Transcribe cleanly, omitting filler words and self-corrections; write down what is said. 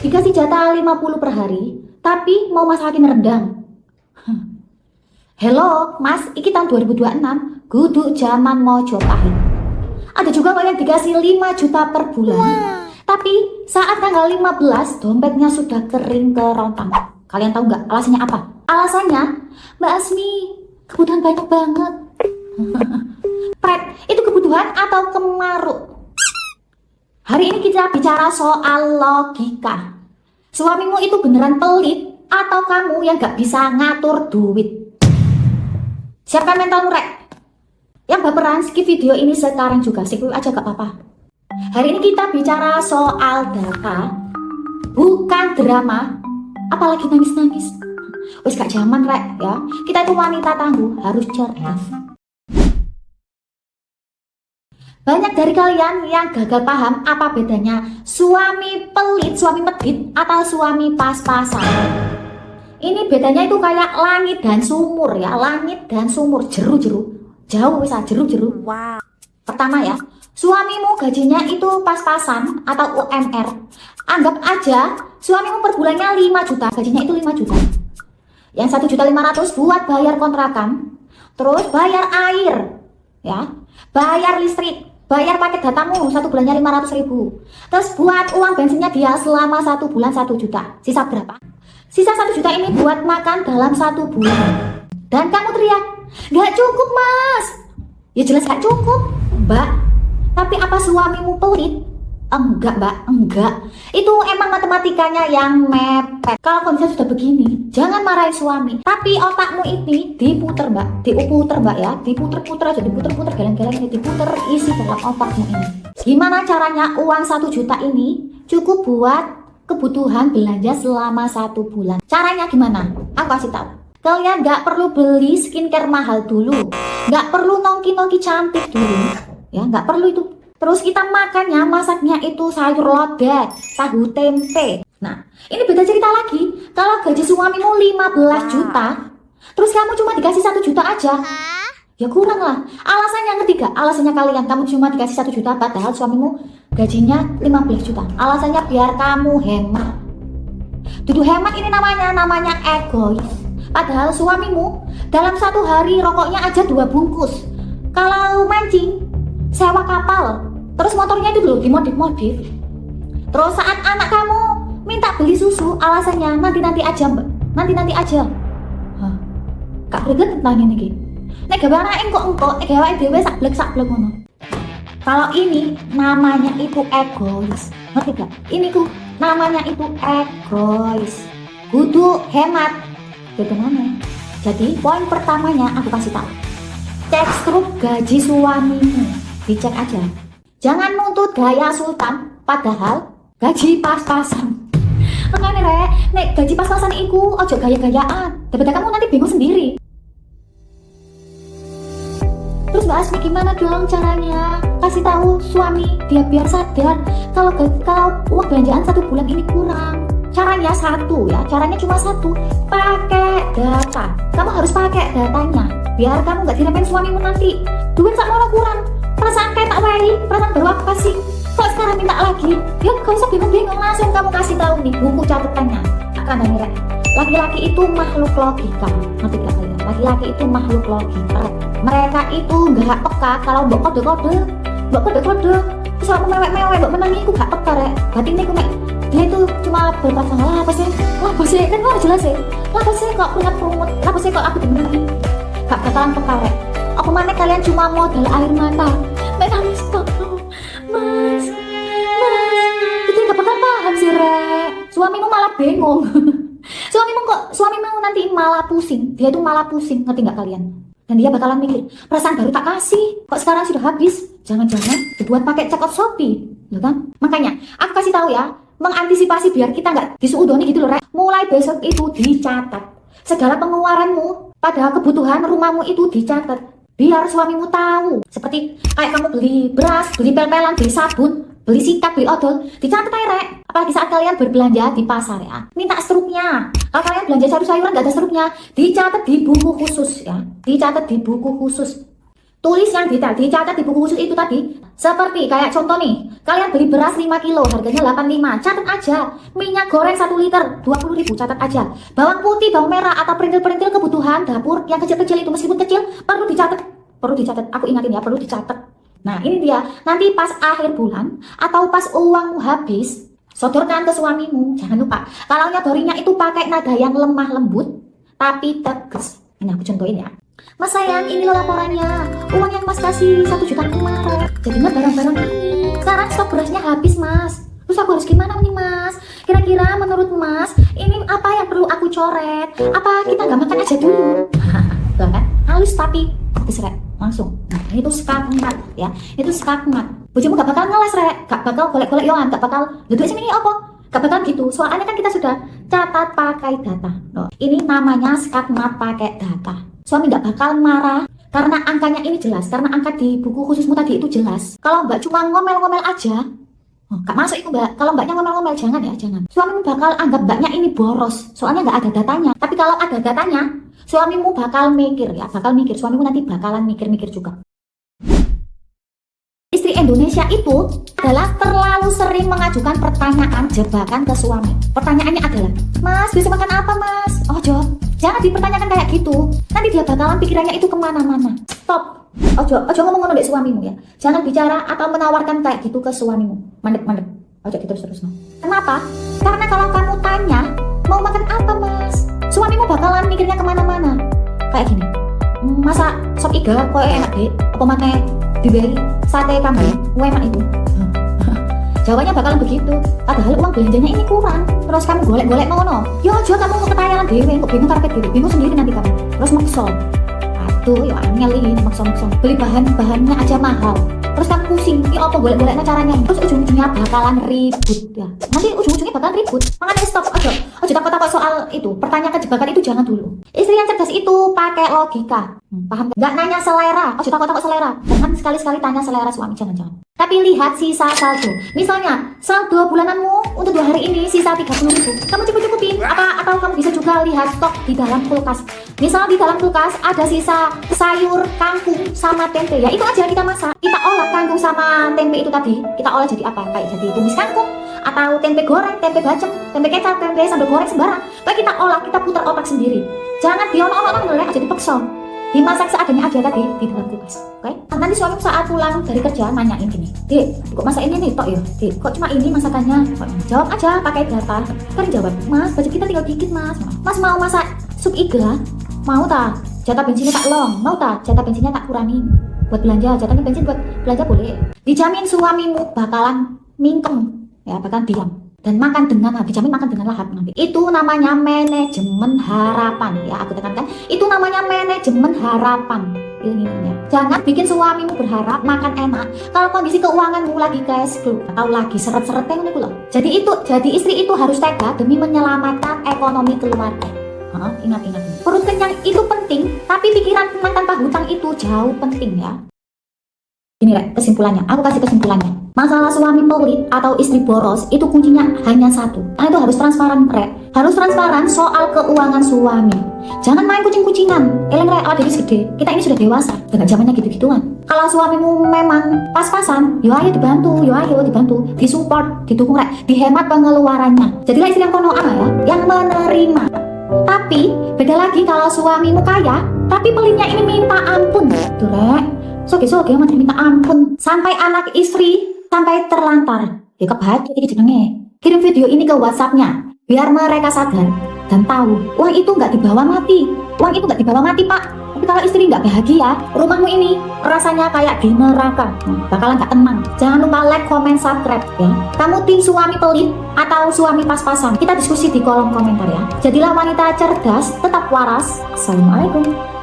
Dikasih jatah 50 per hari, tapi mau masakin rendang. Hello, Mas, iki tahun 2026, kudu zaman mojo pahit. Ada juga kok yang dikasih 5 juta per bulan. Tapi saat tanggal 15, dompetnya sudah kering kerontang. Kalian tahu nggak alasannya apa? Alasannya, Mbak Asmi, kebutuhan banyak banget. Pret, itu kebutuhan atau kemaruk? Hari ini kita bicara soal logika. Suamimu itu beneran pelit atau kamu yang gak bisa ngatur duit? Siapkan mentalmu, Rek. Yang baperan, skip video ini sekarang juga. Skip aja gak apa-apa. Hari ini kita bicara soal data, bukan drama. Apalagi nangis-nangis. Wes gak zaman, Rek, ya. Kita itu wanita tangguh, harus cerdas. Banyak dari kalian yang gagal paham apa bedanya suami pelit, suami medit, atau suami pas-pasan. Ini bedanya itu kayak langit dan sumur ya, langit dan sumur, jeru-jeru, jauh bisa jeru-jeru. Wow. Pertama ya, suamimu gajinya itu pas-pasan atau UMR. Anggap aja suamimu per bulannya 5 juta, gajinya itu 5 juta. Yang 1.500.000 buat bayar kontrakan, terus bayar air, ya, bayar listrik, bayar paket datamu 1 bulannya 500.000. Terus buat uang bensinnya dia selama 1 bulan 1 juta. Sisa berapa? Sisa 1 juta ini buat makan dalam 1 bulan. Dan kamu teriak, gak cukup Mas. Ya jelas gak cukup Mbak. Tapi apa suamimu pelit? Enggak Mbak, enggak. Itu emang matematikanya yang mepet. Kalau kondisi sudah begini, jangan marahin suami. Tapi otakmu ini diputer Mbak, diputer Mbak ya, diputer-puter aja, diputer-puter, galeng-galeng ini diputer isi dalam otakmu ini. Gimana caranya uang 1 juta ini cukup buat kebutuhan belanja selama 1 bulan? Caranya gimana? Aku kasih tahu. Kalian nggak perlu beli skincare mahal dulu, nggak perlu nongki-nongki cantik dulu, ya nggak perlu itu. Terus kita makannya, masaknya itu sayur lodeh, tahu tempe. Nah, ini beda cerita lagi. Kalau gaji suamimu 15 juta, terus kamu cuma dikasih 1 juta aja, ya kurang lah. Alasan yang ketiga, alasannya kalian, kamu cuma dikasih 1 juta, padahal suamimu gajinya 15 juta. Alasannya biar kamu hemat. Duduk hemat ini namanya egois. Padahal suamimu dalam 1 hari rokoknya aja 2 bungkus. Kalau mancing, sewa kapal, terus motornya itu dulu dimodif-modif. Terus saat anak kamu minta beli susu, alasannya nanti aja Mbak, nanti aja. Hah, kak greget tentang ini. Nek gawe anake kok engko, nek gawe dhewe sablek ngono. Kalau ini namanya itu egois, ngerti gak? Ini tuh namanya itu egois. Kudu hemat. Bagaimana? Jadi poin pertamanya aku kasih tahu. Cek struk gaji suamimu, dicek aja. Jangan nuntut gaya sultan, padahal gaji pas-pasan. Makanya Rek, nek gaji pas-pasan iku ojo gaya-gayaan. Daripada kamu nanti bingung sendiri. Terus Mbak Asmi gimana dong caranya kasih tahu suami dia biar sadar kalau uang belanjaan 1 bulan ini kurang? Caranya satu ya, caranya cuma satu, pakai data. Kamu harus pakai datanya, biar kamu nggak diremehin suamimu nanti. Duit sak mono kurang, perasaan kayak tak wei, perasaan baru aku kasih. Kok sekarang minta lagi? Ya gak usah bingung-bingung, langsung kamu kasih tahu nih buku catatannya. Akan Rek, laki-laki itu makhluk logika, ngerti gak kalian? Laki-laki itu makhluk logika. Mereka itu nggak peka kalau mbok kode-kode, terus aku mewek-mewek, mbok menangi aku gak peka Rek. Berarti ini aku dia itu cuma berprasangka lah apa sih kan gak jelas sih, apa sih kok punya perumut, apa sih kok aku dimenangi, gak bakalan peka Rek. Aku mana kalian cuma modal air mata, nangis kok mas, itu gak bakal paham sih Rek. Suamimu malah bingung. suamimu nanti malah pusing, dia tuh malah pusing, ngerti gak kalian? Dan dia bakalan mikir, perasaan baru tak kasih, kok sekarang sudah habis, jangan-jangan dibuat pakai check out Shopee, ya kan? Makanya aku kasih tahu ya, mengantisipasi biar kita nggak disuudoni gitu loh Rek. Mulai besok itu dicatat segala pengeluaranmu, pada kebutuhan rumahmu itu dicatat, biar suamimu tahu. Seperti kayak kamu beli beras, beli pel-pelan, beli sabun, beli sikat, beli odol, dicatat aja Rek. Apalagi saat kalian berbelanja di pasar ya, minta struknya. Kalau kalian belanja sayur-sayuran nggak ada struknya, dicatat di buku khusus ya, dicatat di buku khusus. Tulis yang detail, dicatat di buku khusus itu tadi. Seperti kayak contoh nih, kalian beli beras 5 kilo, harganya 85, catat aja. Minyak goreng 1 liter, 20.000, catat aja. Bawang putih, bawang merah, atau perintil-perintil kebutuhan dapur yang kecil-kecil itu, meskipun kecil, perlu dicatat. Perlu dicatat, aku ingatin ya, perlu dicatat. Nah ini dia, nanti pas akhir bulan, atau pas uangmu habis, sodorkan ke suamimu. Jangan lupa, kalau nyodorinya itu pakai nada yang lemah lembut, tapi tegas. Ini aku contohin ya. Mas sayang, ini loh laporannya. Uang yang mas kasih 1 juta kemarin. Jadinya barang-barang ini. Sekarang stok berasnya habis mas. Terus aku harus gimana nih mas? Kira-kira menurut mas, ini apa yang perlu aku coret? Apa kita nggak makan aja dulu? Tuh kan? Halus tapi diseret langsung. Nah itu skakmat ya. Itu skakmat. Bojomu gak bakal ngeles rek. Gak bakal golek-golek yoan. Gak bakal duduk sini apa? Gak bakal gitu, soalnya kan kita sudah catat pakai data. Loh, ini namanya skakmat pakai data. Suami gak bakal marah karena angkanya ini jelas, karena angka di buku khususmu tadi itu jelas. Kalau mbak cuma ngomel-ngomel aja, gak masuk itu mbak. Kalau mbaknya ngomel-ngomel, jangan ya, jangan. Suamimu bakal anggap mbaknya ini boros, soalnya gak ada datanya. Tapi kalau ada datanya, suamimu bakal mikir ya, bakal mikir. Suamimu nanti bakalan mikir-mikir juga. Istri Indonesia itu adalah terlalu sering mengajukan pertanyaan jebakan ke suami. Pertanyaannya adalah, mas bisa makan apa mas? Ojo, jangan dipertanyakan kayak gitu. Nanti dia bakalan pikirannya itu kemana-mana. Stop. Ojo ngomong ngono dek suamimu ya. Jangan bicara atau menawarkan kayak gitu ke suamimu. Mandek. Ojo gitu terus. Kenapa? Karena kalau kamu tanya, mau makan apa mas? Suamimu bakalan mikirnya kemana-mana. Kayak gini, masa sop iga kok enak deh? Apa maneh diberi sate kambing, enak itu. Jawabannya bakalan begitu. Padahal uang belanjanya ini kurang. Terus kamu golek-golek ngono. Yo aja kamu mau ketayangan dewe, kok bingung karpet dewe, bingung sendiri nanti kamu. Terus makso. Aduh, yo angel ini makso. Beli bahannya aja mahal. Terus kamu pusing, ya apa golek-goleknya caranya. Terus ujung-ujungnya bakalan ribut ya. Nanti ujung-ujungnya bakalan ribut. Makanya stop aja. Ojo takut-takut soal itu. Pertanyaan jebakan itu jangan dulu. Istri yang cerdas itu pakai logika. Paham gak? Gak nanya selera. Ojo takut-takut selera. Jangan sekali-sekali tanya selera suami, jangan. Tapi lihat sisa saldo. Misalnya, saldo bulananmu untuk 2 hari ini sisa 30.000. Kamu cukup-cukupin. Atau kamu bisa juga lihat stok di dalam kulkas. Misal di dalam kulkas ada sisa sayur, kangkung, sama tempe. Ya itu aja kita masak. Kita olah kangkung sama tempe itu tadi. Kita olah jadi apa? Kayak jadi tumis kangkung. Atau tempe goreng, tempe bacem, tempe kecap, tempe sambal goreng sembarang. Baik kita olah, kita putar otak sendiri. Jangan diolah-olah aja dipeksa. Dimasak seadanya aja tadi di dalam kulkas, oke? Nanti suami saat pulang dari kerja nanyain gini, Dek, kok masak ini nih tok ya? Dek, kok cuma ini masakannya? Jawab aja pakai data. Kan jawab, Mas, budget kita tinggal dikit mas. Mas mau masak sup iga? Mau tak? Jatah bensinnya tak long? Mau tak? Jatah bensinnya tak kurangin? Buat belanja, jatahnya bensin buat belanja boleh. Dijamin suamimu bakalan mingkem, ya bakalan diam. Dan makan dengan dijamin makan dengan lahap nanti. Itu namanya manajemen harapan ya, aku tekankan. Itu namanya manajemen harapan. Ini ya. Jangan bikin suamimu berharap makan enak kalau kondisi keuanganmu lagi cash flow atau lagi seret-seretnya gitu loh. Jadi istri itu harus tega demi menyelamatkan ekonomi keluarga. Ingat. Perut kenyang itu penting, tapi pikiran tenang tanpa hutang itu jauh penting ya. Ini Rek, kesimpulannya, aku kasih kesimpulannya. Masalah suami pelit atau istri boros itu kuncinya hanya satu. Karena itu harus transparan, Rek. Harus transparan soal keuangan suami. Jangan main kucing-kucingan. Eleng Rek, awak dewi gede. Kita ini sudah dewasa, dengan zamannya gitu-gituan. Kalau suamimu memang pas-pasan, yo ayo dibantu, disupport, didukung Rek, dihemat pengeluarannya. Jadilah istri yang konoan ya, yang menerima. Tapi beda lagi kalau suamimu kaya, tapi pelitnya ini minta ampun. Tuh Rek. Soge minta ampun sampai anak istri sampai terlantar. Ya kebahagiaan iki jenenge. Kirim video ini ke WhatsApp-nya biar mereka sadar dan tahu uang itu nggak dibawa mati. Uang itu nggak dibawa mati Pak. Tapi kalau istri nggak bahagia, rumahmu ini rasanya kayak di neraka. Bakalan nggak tenang. Jangan lupa like, comment, subscribe ya. Kamu tim suami pelit atau suami pas-pasan? Kita diskusi di kolom komentar ya. Jadilah wanita cerdas, tetap waras. Assalamualaikum.